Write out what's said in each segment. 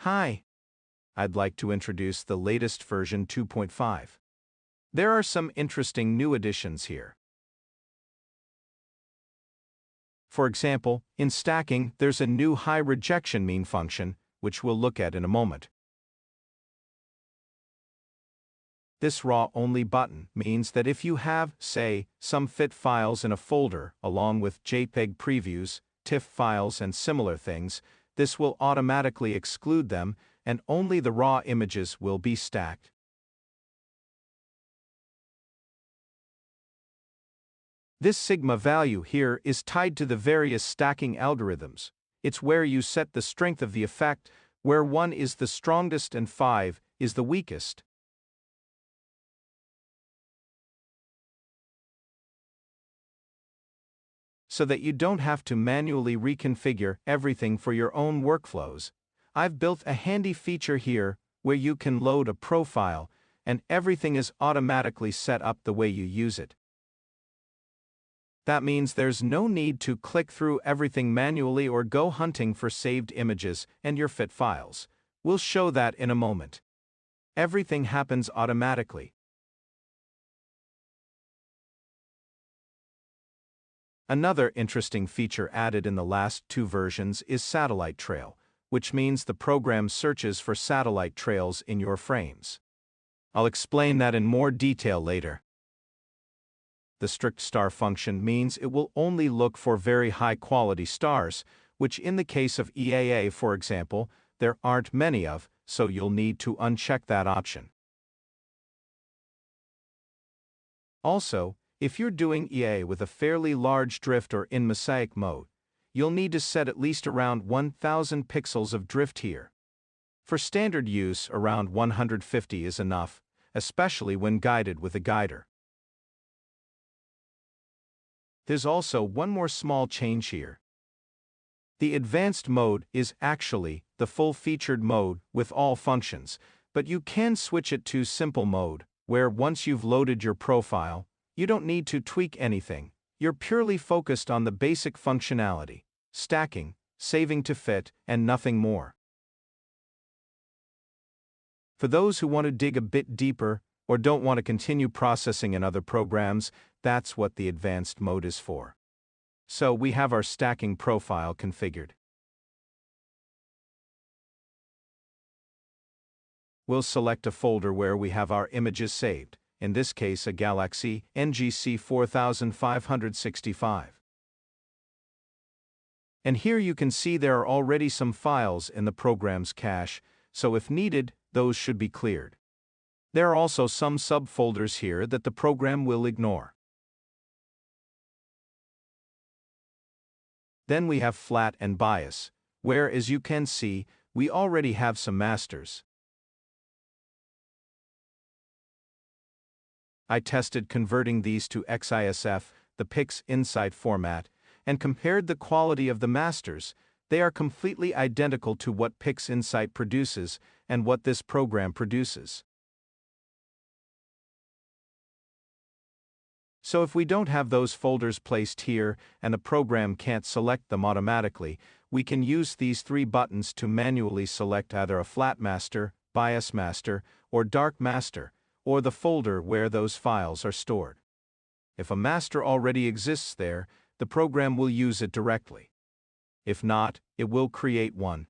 Hi, I'd like to introduce the latest version 2.5. There are some interesting new additions here. For example, in stacking, there's a new high rejection mean function, which we'll look at in a moment. This raw-only button means that if you have, say, some fit files in a folder, along with JPEG previews, TIFF files and similar things, this will automatically exclude them, and only the raw images will be stacked. This sigma value here is tied to the various stacking algorithms. It's where you set the strength of the effect, where 1 is the strongest and 5 is the weakest. So that you don't have to manually reconfigure everything for your own workflows, I've built a handy feature here where you can load a profile and everything is automatically set up the way you use it. That means there's no need to click through everything manually or go hunting for saved images and your fit files. We'll show that in a moment. Everything happens automatically. Another interesting feature added in the last two versions is satellite trail, which means the program searches for satellite trails in your frames. I'll explain that in more detail later. The strict star function means it will only look for very high-quality stars, which in the case of EAA, for example, there aren't many of, so you'll need to uncheck that option. Also, if you're doing EA with a fairly large drift or in Mosaic mode, you'll need to set at least around 1000 pixels of drift here. For standard use, around 150 is enough, especially when guided with a guider. There's also one more small change here. The advanced mode is actually the full-featured mode with all functions, but you can switch it to simple mode, where once you've loaded your profile, you don't need to tweak anything. You're purely focused on the basic functionality, stacking, saving to fit, and nothing more. For those who want to dig a bit deeper, or don't want to continue processing in other programs, that's what the advanced mode is for. So we have our stacking profile configured. We'll select a folder where we have our images saved, in this case a Galaxy NGC 4565. And here you can see there are already some files in the program's cache, so if needed, those should be cleared. There are also some subfolders here that the program will ignore. Then we have flat and bias, where, as you can see, we already have some masters. I tested converting these to XISF, the PixInsight format, and compared the quality of the masters. They are completely identical to what PixInsight produces and what this program produces. So if we don't have those folders placed here and the program can't select them automatically, we can use these three buttons to manually select either a flat master, bias master, or dark master, or the folder where those files are stored. If a master already exists there, the program will use it directly. If not, it will create one.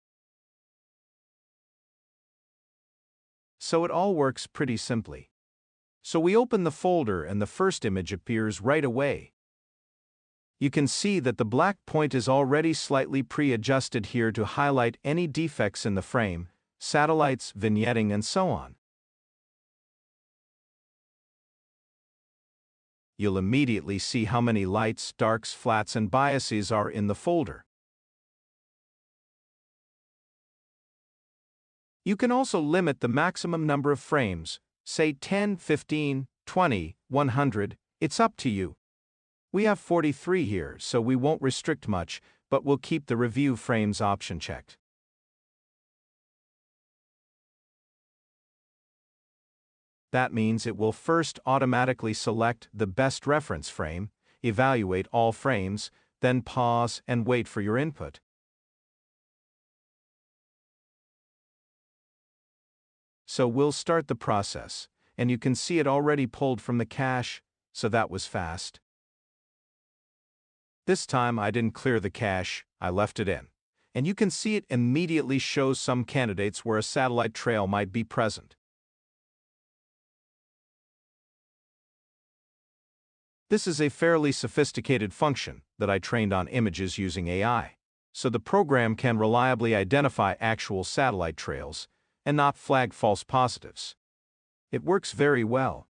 So it all works pretty simply. So we open the folder and the first image appears right away. You can see that the black point is already slightly pre-adjusted here to highlight any defects in the frame, satellites, vignetting, and so on. You'll immediately see how many lights, darks, flats, and biases are in the folder. You can also limit the maximum number of frames, say 10, 15, 20, 100, it's up to you. We have 43 here, so we won't restrict much, but we'll keep the review frames option checked. That means it will first automatically select the best reference frame, evaluate all frames, then pause and wait for your input. So we'll start the process, and you can see it already pulled from the cache, so that was fast. This time I didn't clear the cache, I left it in. And you can see it immediately shows some candidates where a satellite trail might be present. This is a fairly sophisticated function that I trained on images using AI, so the program can reliably identify actual satellite trails and not flag false positives. It works very well.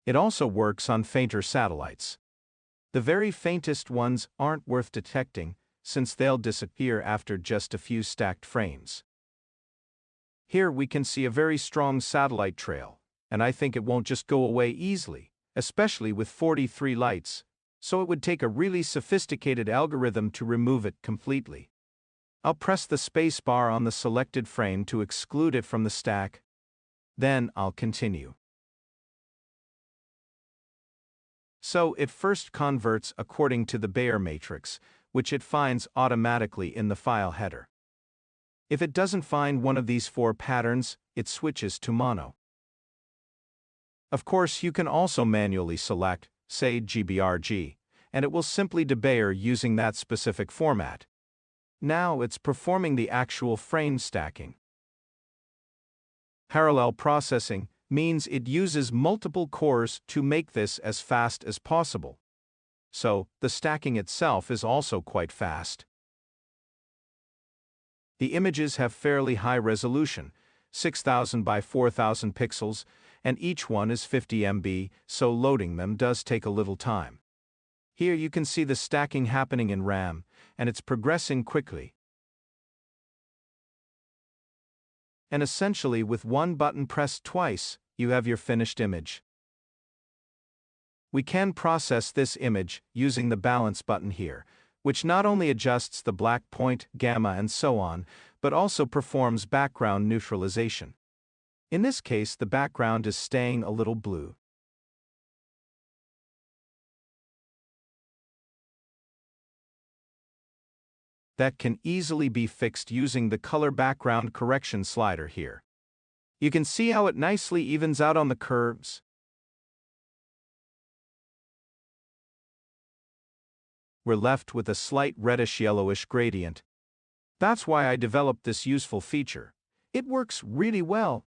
It also works on fainter satellites. The very faintest ones aren't worth detecting, since they'll disappear after just a few stacked frames. Here we can see a very strong satellite trail, and I think it won't just go away easily, especially with 43 lights, so it would take a really sophisticated algorithm to remove it completely. I'll press the spacebar on the selected frame to exclude it from the stack. Then I'll continue. So it first converts according to the Bayer matrix, which it finds automatically in the file header. If it doesn't find one of these 4 patterns, it switches to mono. Of course, you can also manually select, say GBRG, and it will simply debayer using that specific format. Now it's performing the actual frame stacking. Parallel processing means it uses multiple cores to make this as fast as possible. So, the stacking itself is also quite fast. The images have fairly high resolution, 6000 by 4000 pixels, and each one is 50 MB, so loading them does take a little time. Here you can see the stacking happening in RAM, and it's progressing quickly. And essentially with one button pressed twice, you have your finished image. We can process this image using the balance button here, which not only adjusts the black point, gamma and so on, but also performs background neutralization. In this case, the background is staying a little blue. That can easily be fixed using the color background correction slider here. You can see how it nicely evens out on the curves. We're left with a slight reddish-yellowish gradient. That's why I developed this useful feature. It works really well.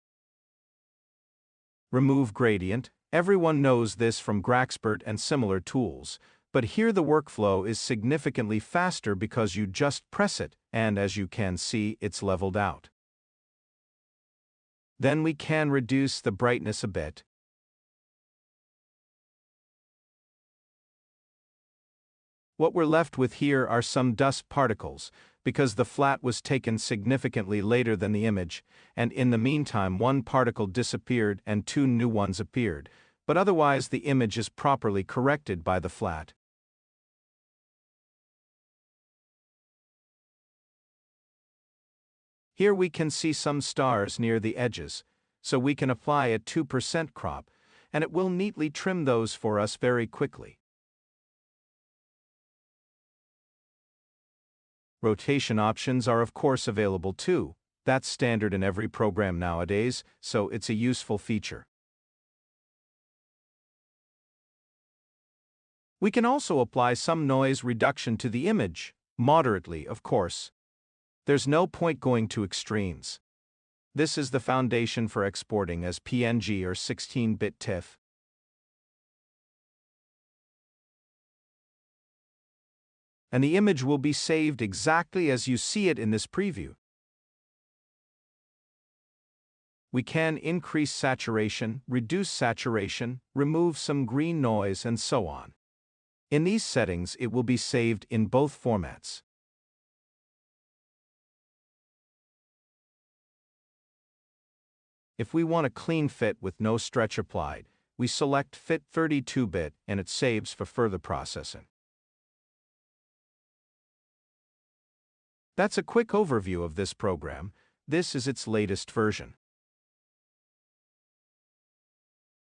Remove gradient. Everyone knows this from Graxpert and similar tools, but here the workflow is significantly faster because you just press it, and as you can see, it's leveled out. Then we can reduce the brightness a bit. What we're left with here are some dust particles, because the flat was taken significantly later than the image, and in the meantime one particle disappeared and 2 new ones appeared, but otherwise the image is properly corrected by the flat. Here we can see some stars near the edges, so we can apply a 2% crop, and it will neatly trim those for us very quickly. Rotation options are of course available too. That's standard in every program nowadays, so it's a useful feature. We can also apply some noise reduction to the image, moderately of course. There's no point going to extremes. This is the foundation for exporting as PNG or 16-bit TIFF. And the image will be saved exactly as you see it in this preview. We can increase saturation, reduce saturation, remove some green noise, and so on. In these settings, it will be saved in both formats. If we want a clean fit with no stretch applied, we select Fit 32-bit and it saves for further processing. That's a quick overview of this program. This is its latest version.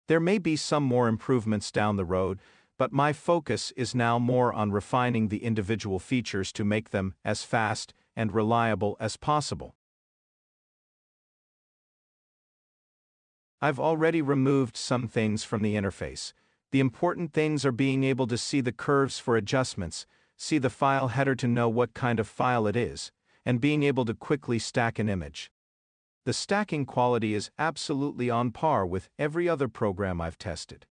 There may be some more improvements down the road, but my focus is now more on refining the individual features to make them as fast and reliable as possible. I've already removed some things from the interface. The important things are being able to see the curves for adjustments, see the file header to know what kind of file it is, and being able to quickly stack an image. The stacking quality is absolutely on par with every other program I've tested.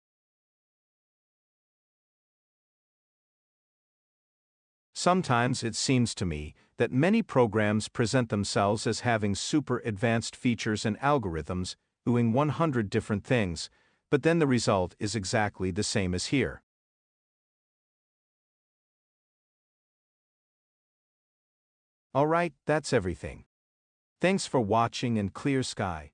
Sometimes it seems to me that many programs present themselves as having super advanced features and algorithms doing 100 different things, but then the result is exactly the same as here. Alright, that's everything. Thanks for watching and clear sky.